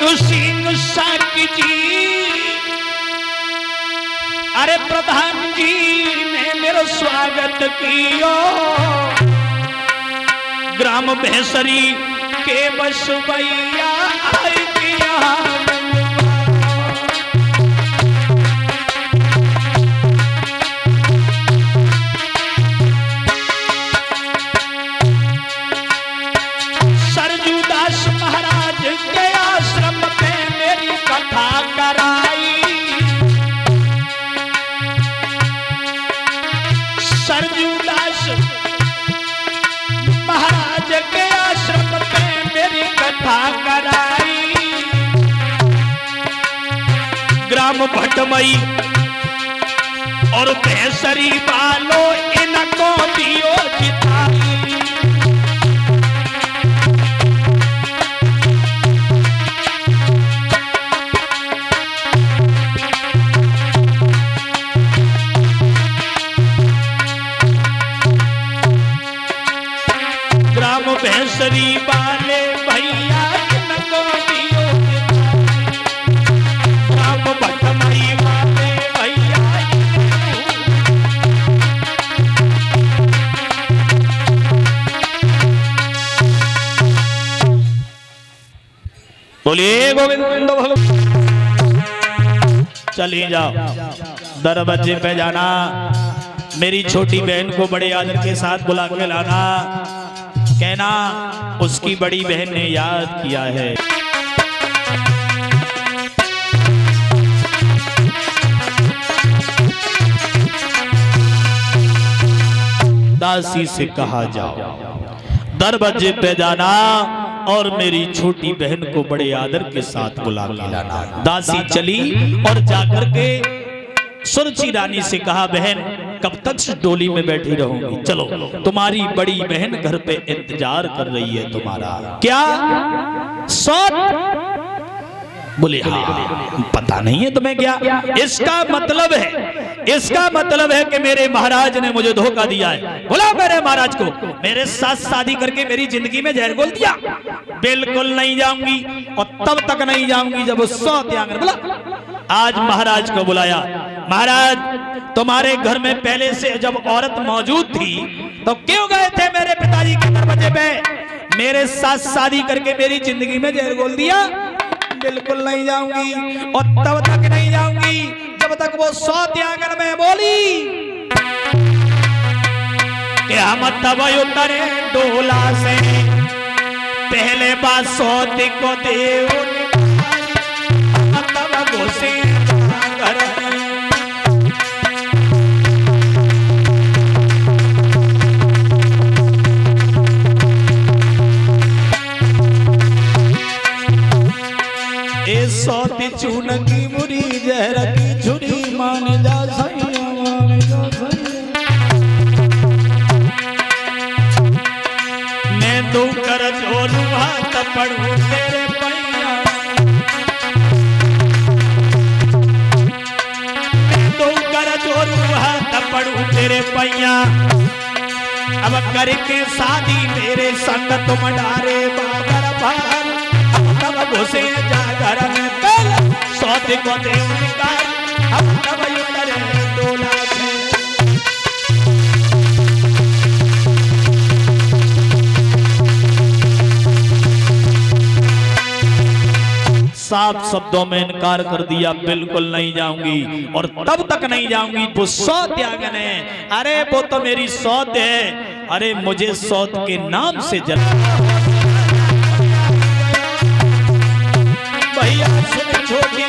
सिंह साकी जी, अरे प्रधान जी ने मेरा स्वागत कियो। ग्राम भैंसरी के बस भैया आई किया। सरजूदास महाराज के आश्रम पे मेरी कथा कराई। सरजूदास महाराज के आश्रम पे मेरी कथा कराई। ग्राम भटमई और भैंसरी वालों इनको दियो जिताई। भैंसरी वाले भैया इनको दियो ग्राम भटमई वाले भैया। बोलिए गोविंद भगवान। चलिए जाओ दरवाजे पे जाना, मेरी छोटी बहन को बड़े आदर के साथ बुला के लाना, कहना उसकी बड़ी बहन ने याद किया है। दासी से कहा जाओ दरवाजे पे जाना और मेरी छोटी बहन को बड़े आदर के साथ बुला के लाना। दासी चली और जाकर के सुरची रानी से कहा, बहन कब तक डोली में बैठी रहूंगी, चलो तुम्हारी बड़ी बहन घर पे इंतजार कर रही है तुम्हारा। क्या सौत? बोले हाँ। पता नहीं है तुम्हें क्या? इसका मतलब है कि मेरे महाराज ने मुझे धोखा दिया है। बोला मेरे महाराज को मेरे साथ शादी करके मेरी जिंदगी में जहर घोल दिया। बिल्कुल नहीं जाऊंगी और तब तक नहीं जाऊंगी जब वो सौत आंगन। बोला आज महाराज को बुलाया। महाराज तुम्हारे घर में पहले से जब औरत मौजूद थी तो क्यों गए थे मेरे पिताजी के दरवाजे पे? मेरे साथ शादी करके मेरी जिंदगी में जहर घोल दिया। बिल्कुल नहीं जाऊंगी और तब तक नहीं जाऊंगी जब तक वो सौत आंगन में बोली कि हम तब उतरे डोला से पहले बात सौत को देव तब घुसे घर सौती चून की मुरी जहर की छुरी मान जा सैया मान जा सैया। मैं दो कर जोरू हाथ पढ़ू तेरे पैया। मैं दो कर जोरू हाथ पढ़ू तेरे पैया। अब करके शादी मेरे संग तुम डारे बाबर भार। तब घुसे जा घर में पहले सौत को देव निकाल। हम तब उतरे डोला से। साफ शब्दों में इनकार कर दिया, बिल्कुल नहीं जाऊंगी और तब तक नहीं जाऊंगी। वो सौत आंगन है, अरे वो तो मेरी सौत है। अरे मुझे सौत के नाम से जला भैया सुन छोटी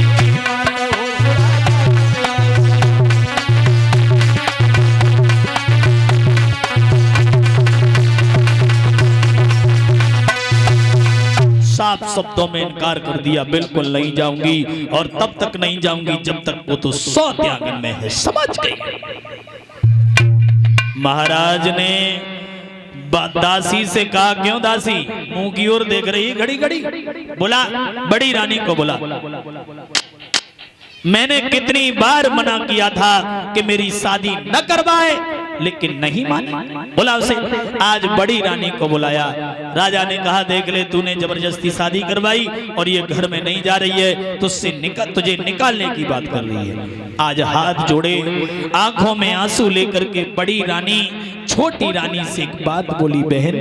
साफ शब्दों में इनकार कर दिया, बिल्कुल नहीं जाऊंगी और तब तक नहीं जाऊंगी जब तक वो तो सौत आंगन में है। समझ गई? महाराज ने दासी से कहा, क्यों दासी मुंह की ओर देख रही घड़ी घड़ी? बोला बड़ी रानी को बोला, मैंने कितनी बार मना किया था कि मेरी शादी न करवाए लेकिन नहीं मानी। बोला उसे आज बड़ी रानी को बुलाया। राजा ने कहा देख ले तूने जबरदस्ती शादी करवाई और ये घर में नहीं जा रही है, तुझे निकालने की बात कर रही है। आज हाथ जोड़े आंखों में आंसू लेकर के बड़ी रानी छोटी रानी से एक बात बोली, बहन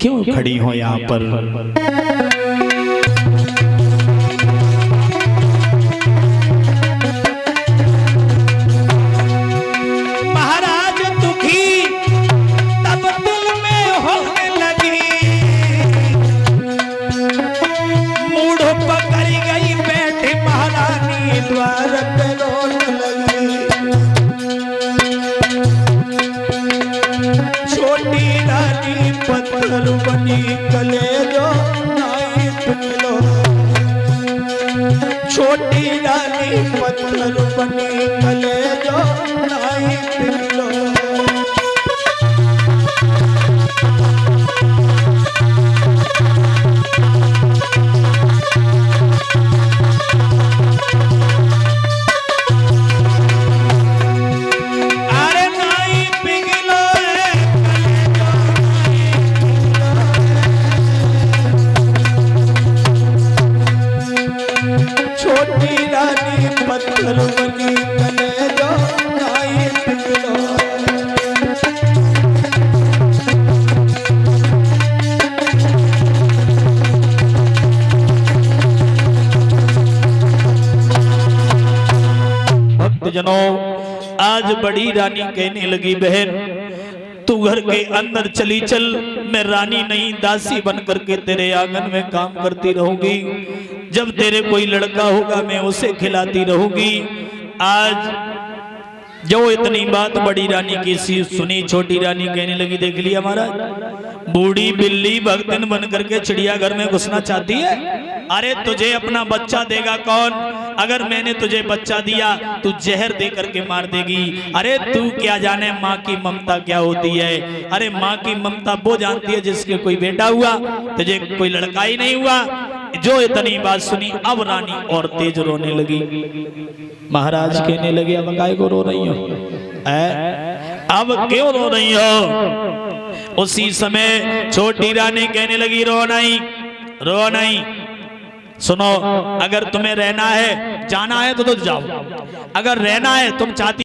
क्यों खड़ी हो यहाँ पर? पत्थर बनी कलेजो नाई पिघलो, छोटी रानी पत्थर बनी कलेजो नाई पिघलो। पत्थर बनी कलेजो नाई पिघलो। भक्तजनों आज बड़ी रानी कहने लगी बहन तू घर के अंदर चली चल, मैं रानी नहीं दासी बन करके तेरे आंगन में काम करती रहूंगी। जब तेरे कोई लड़का होगा मैं उसे खिलाती रहूंगी। आज जो इतनी बात बड़ी रानी की सुनी, छोटी रानी कहने लगी देख लिया महाराज, बूढ़ी बिल्ली भक्तन बन करके चिड़ियाघर में घुसना चाहती है। अरे तुझे अपना बच्चा देगा कौन? अगर मैंने तुझे बच्चा दिया तू जहर दे करके मार देगी। अरे तू क्या जाने माँ की ममता क्या होती है? अरे माँ की ममता वो जानती है जिसके कोई बेटा हुआ, तुझे कोई लड़का ही नहीं हुआ। जो इतनी बात सुनी अब रानी और तेज रोने लगी। महाराज कहने लगे अब काय को रो रही हो? अब क्यों रो रही हो? उसी समय छोटी रानी कहने लगी रो नहीं, रो नहीं। सुनो, अगर तुम्हें रहना है जाना है तो जाओ, अगर रहना है तुम चाहती